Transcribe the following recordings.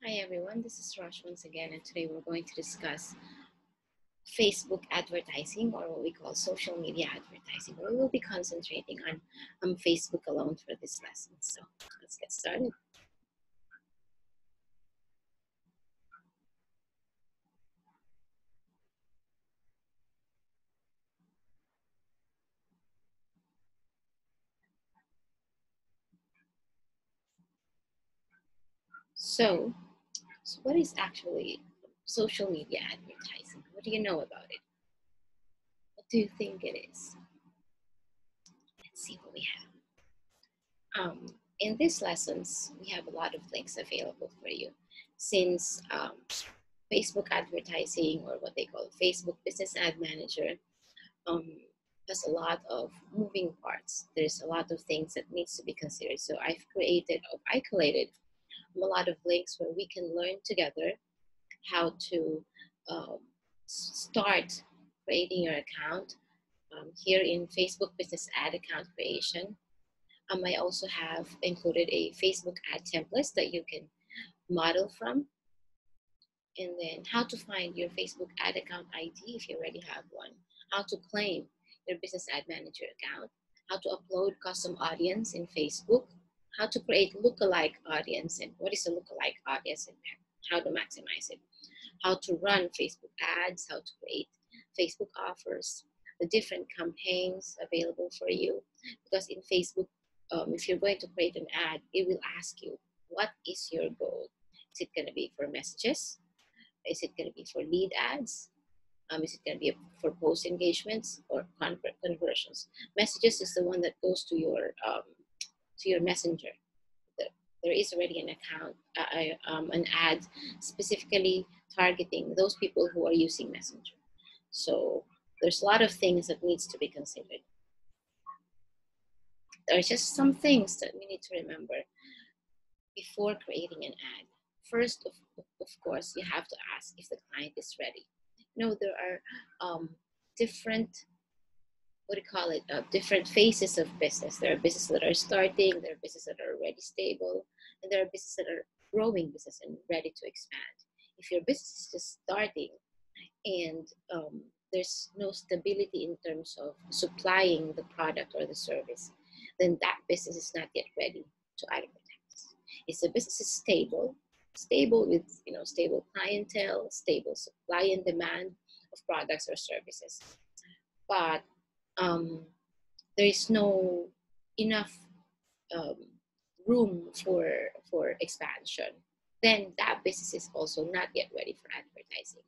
Hi everyone, this is Rosh once again, and today we're going to discuss Facebook advertising, or what we call social media advertising. We will be concentrating on Facebook alone for this lesson. So let's get started. So what is actually social media advertising? What do you know about it? What do you think it is? Let's see what we have. In these lessons, we have a lot of links available for you since Facebook advertising, or what they call Facebook Business Ad Manager, um, has a lot of moving parts. There's a lot of things that needs to be considered. So I collated a lot of links where we can learn together how to um, start creating your account here in Facebook Business Ad account creation. I also have included a Facebook ad template that you can model from, and then how to find your Facebook ad account ID if you already have one, how to claim your business ad manager account, how to upload custom audience in Facebook, how to create lookalike audience and what is a lookalike audience and how to maximize it, how to run Facebook ads, how to create Facebook offers, the different campaigns available for you. Because in Facebook, if you're going to create an ad, it will ask you, what is your goal? Is it going to be for messages? Is it going to be for lead ads? Is it going to be for post engagements or conversions? Messages is the one that goes to your messenger. There is already an account, an ad specifically targeting those people who are using Messenger. So there's a lot of things that needs to be considered. There are just some things that we need to remember before creating an ad. First, of course, you have to ask if the client is ready. There are different, what do you call it, different phases of business. There are businesses that are starting, there are businesses that are already stable, and there are businesses that are growing business and ready to expand. If your business is just starting and there's no stability in terms of supplying the product or the service, then that business is not yet ready to advertise. If the business is stable with stable clientele, stable supply and demand of products or services, but um, there is no enough um, room for expansion, then that business is also not yet ready for advertising.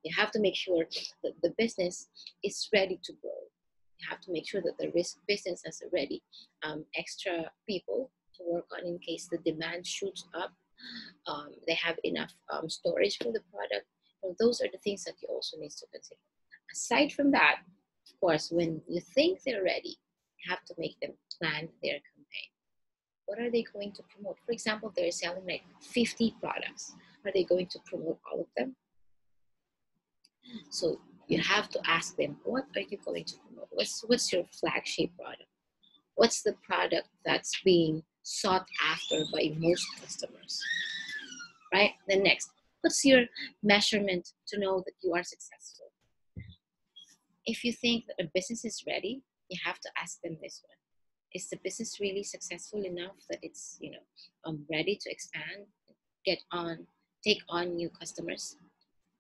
You have to make sure that the business is ready to grow. You have to make sure that the business has already extra people to work on in case the demand shoots up. They have enough storage for the product. So those are the things that you also need to consider. Aside from that, of course, when you think they're ready, you have to make them plan their campaign. What are they going to promote? For example, they're selling like 50 products. Are they going to promote all of them? So you have to ask them, what are you going to promote? What's your flagship product? What's the product that's being sought after by most customers? Right? Then next, what's your measurement to know that you are successful? If you think that a business is ready, you have to ask them this one. Is the business really successful enough that it's ready to expand, take on new customers?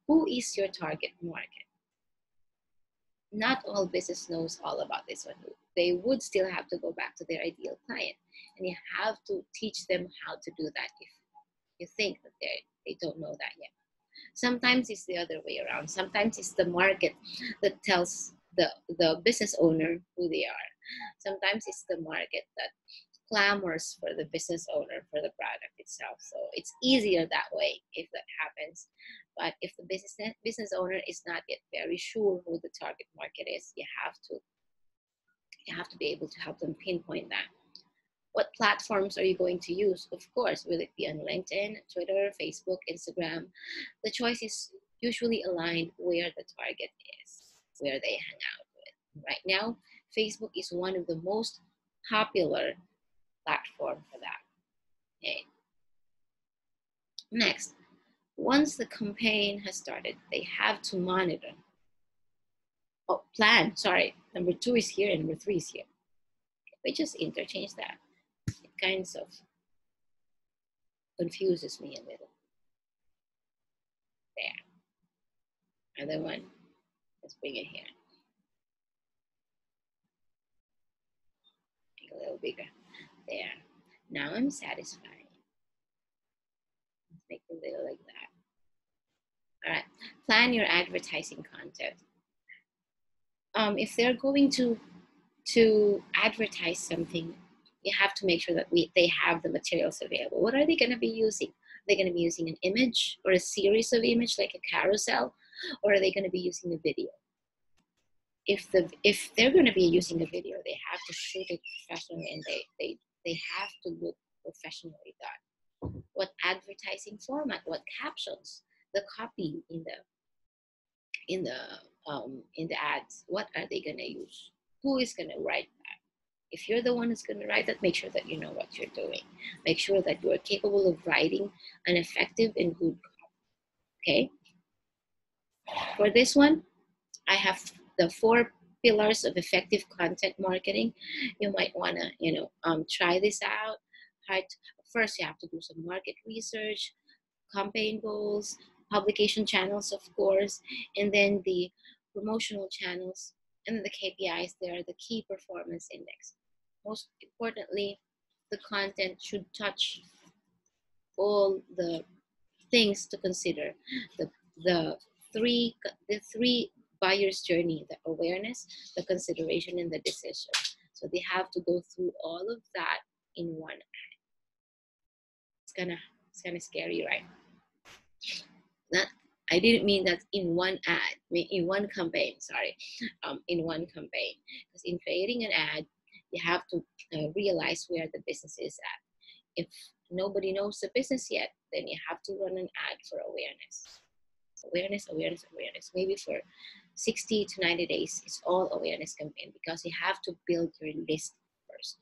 Who is your target market? Not all business knows all about this one. They would still have to go back to their ideal client, and you have to teach them how to do that if you think that they don't know that yet. Sometimes it's the other way around. Sometimes it's the market that tells the business owner who they are. Sometimes it's the market that clamors for the business owner for the product itself. So it's easier that way if that happens. But if the business owner is not yet very sure who the target market is, you have to be able to help them pinpoint that. What platforms are you going to use? Of course, will it be on LinkedIn, Twitter, Facebook, Instagram? The choice is usually aligned where the target is, where they hang out with. Right now, Facebook is one of the most popular platform for that. Okay. Next, once the campaign has started, they have to monitor. Oh, plan, sorry. Number 2 is here and number 3 is here. We just interchange that. It kind of confuses me a little. There. Other one, let's bring it here. Make a little bigger. There. Now I'm satisfied. Let's make it a little like that. All right. Plan your advertising content. If they're going to advertise something, you have to make sure that they have the materials available. What are they going to be using? Are they going to be using an image or a series of image like a carousel, or are they going to be using a video? If they're going to be using a video, they have to shoot it professionally, and they have to look professionally done. What advertising format? What captions? The copy in the ads? What are they going to use? Who is going to write that? If you're the one who's going to write that, make sure that you know what you're doing. Make sure that you are capable of writing an effective and good copy. Okay. For this one, I have the 4 pillars of effective content marketing. You might want to, try this out. First, you have to do some market research, campaign goals, publication channels, of course, and then the promotional channels, and the KPIs. There are the key performance index. Most importantly, the content should touch all the things to consider. The three buyer's journey: the awareness, the consideration, and the decision. So they have to go through all of that in one ad. It's kind of scary, right? Not, I didn't mean that in one ad, in one campaign, sorry, in one campaign. Because in creating an ad, you have to realize where the business is at. If nobody knows the business yet, then you have to run an ad for awareness. Awareness. Maybe for 60 to 90 days, it's all awareness campaign, because you have to build your list first.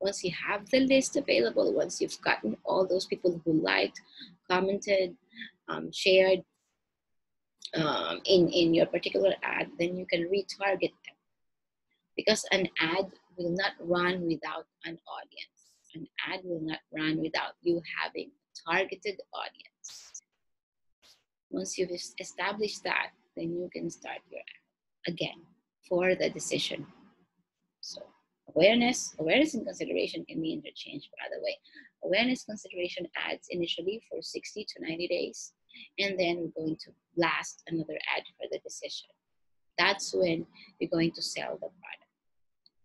Once you have the list available, once you've gotten all those people who liked, commented, shared in your particular ad, then you can retarget them. Because an ad will not run without an audience. An ad will not run without you having a targeted audience. Once you've established that, then you can start your ad again for the decision. So awareness and consideration can be interchanged, by the way. Awareness consideration ads initially for 60 to 90 days, and then we're going to blast another ad for the decision. That's when you're going to sell the product.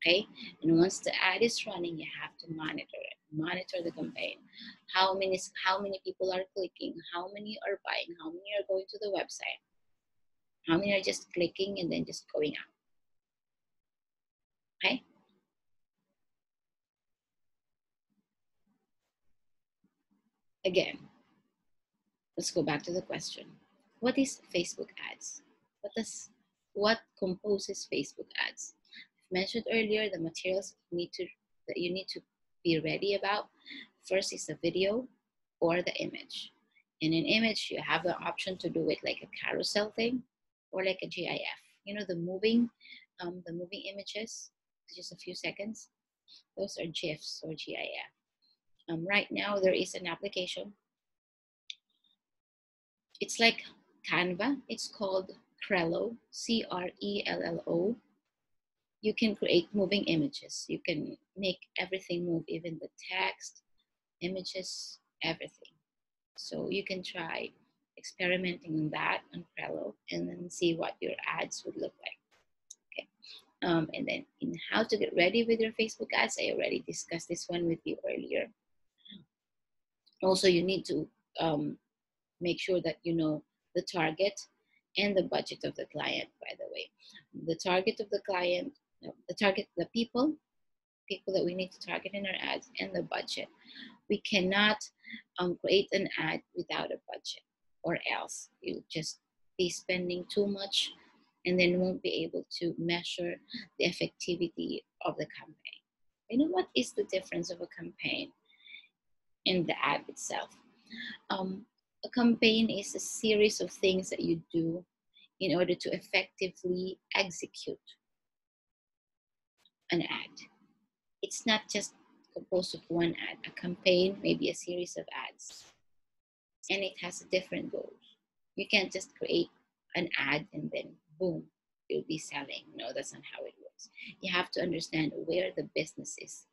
Okay, and once the ad is running, you have to monitor it. Monitor the campaign. How many people are clicking? How many are buying? How many are going to the website? How many are just clicking and then just going out? Okay. Again, let's go back to the question. What is Facebook ads? What composes Facebook ads? I've mentioned earlier the materials that you need to be ready about. First is the video or the image. In an image, you have the option to do it like a carousel thing or like a GIF. You know, the moving images, just a few seconds. Those are GIFs or GIF. Right now, there is an application. It's like Canva. It's called Crello, Crello. You can create moving images. You can make everything move, even the text, images, everything. So you can try experimenting on that on Crello and then see what your ads would look like. Okay. And then in how to get ready with your Facebook ads, I already discussed this one with you earlier. Also, you need to make sure that you know the target and the budget of the client, by the way. The target of the client, the people that we need to target in our ads, and the budget. We cannot create an ad without a budget, or else you just be spending too much and then won't be able to measure the effectivity of the campaign. You know what is the difference of a campaign and the ad itself? A campaign is a series of things that you do in order to effectively execute an ad. It's not just composed of one ad. A campaign may be a series of ads, and it has different goals. You can't just create an ad and then boom, you'll be selling. No, that's not how it works. You have to understand where the business is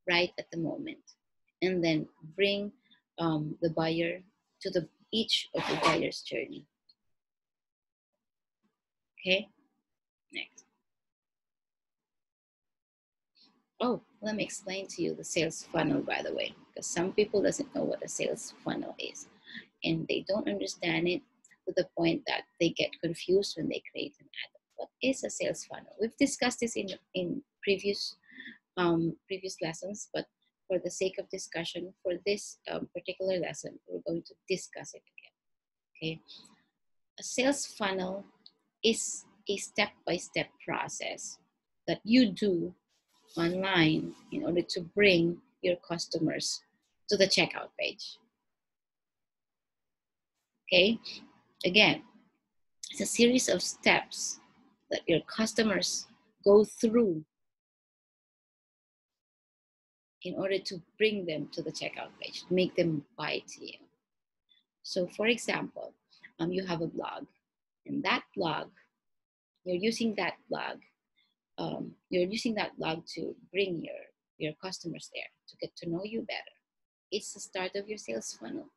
right at the moment, and then bring the buyer to each of the buyer's journey. Okay, next. Oh, let me explain to you the sales funnel, by the way, because some people doesn't know what a sales funnel is, and they don't understand it to the point that they get confused when they create an ad. What is a sales funnel? We've discussed this in previous lessons, but for the sake of discussion, for this particular lesson, we're going to discuss it again. Okay, a sales funnel is a step-by-step process that you do online in order to bring your customers to the checkout page. Okay, again, it's a series of steps that your customers go through in order to bring them to the checkout page, to make them buy to you. So for example, you have a blog, and that blog, you're using that blog to bring your customers there, to get to know you better. It's the start of your sales funnel.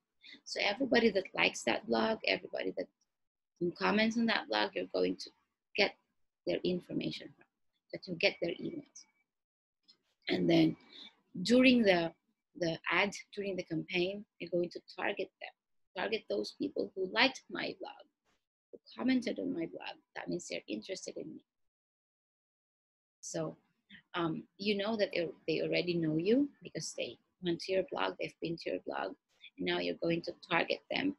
So everybody that likes that blog, everybody that comments on that blog, you're going to get their information from, that you get their emails. And then during the ad, during the campaign, you're going to target those people who liked my blog, who commented on my blog. That means they're interested in me. So you know that they already know you because they went to your blog, they've been to your blog, and now you're going to target them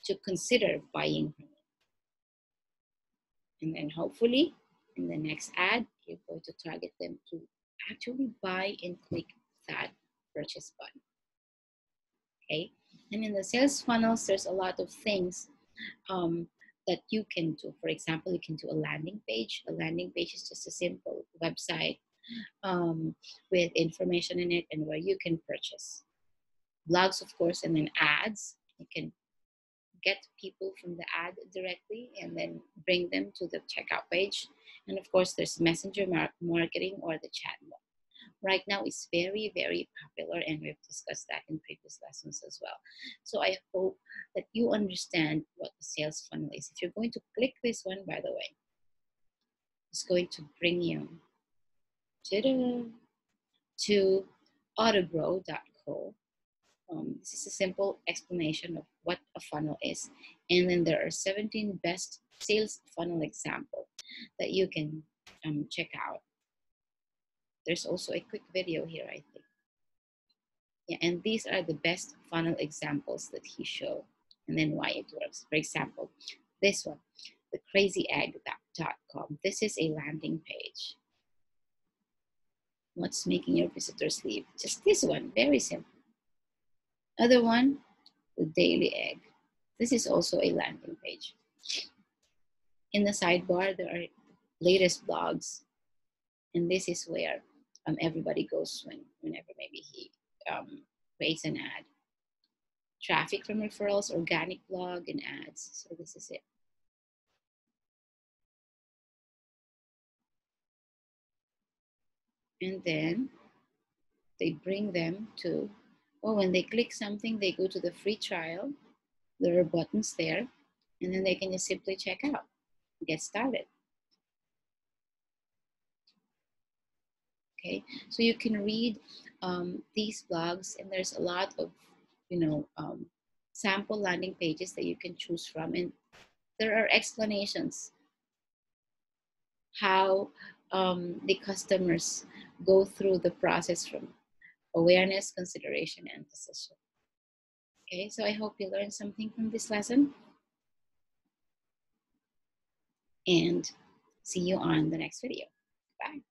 to consider buying from you. And then hopefully in the next ad, you're going to target them to actually buy and click that purchase button. Okay, and in the sales funnels, there's a lot of things that you can do. For example, you can do a landing page. A landing page is just a simple website with information in it and where you can purchase. Blogs, of course, and then ads. You can get people from the ad directly and then bring them to the checkout page. And of course, there's messenger marketing or the chatbot. Right now, it's very, very popular, and we've discussed that in previous lessons as well. So I hope that you understand what the sales funnel is. If you're going to click this one, by the way, it's going to bring you to autogrow.co. This is a simple explanation of what a funnel is. And then there are 17 best sales funnel examples that you can check out. There's also a quick video here, I think. Yeah, and these are the best funnel examples that he showed, and then why it works. For example, this one, the crazyegg.com. This is a landing page. What's making your visitors leave? Just this one, very simple. Other one, the Daily Egg. This is also a landing page. In the sidebar, there are latest blogs, and this is where everybody goes whenever maybe he creates an ad. Traffic from referrals, organic blog, and ads. So this is it. And then they bring them to, when they click something, they go to the free trial. There are buttons there, and then they can just simply check out, get started. Okay, so you can read these blogs, and there's a lot of, sample landing pages that you can choose from, and there are explanations how the customers go through the process from awareness, consideration, and decision. Okay, so I hope you learned something from this lesson, and see you on the next video. Bye.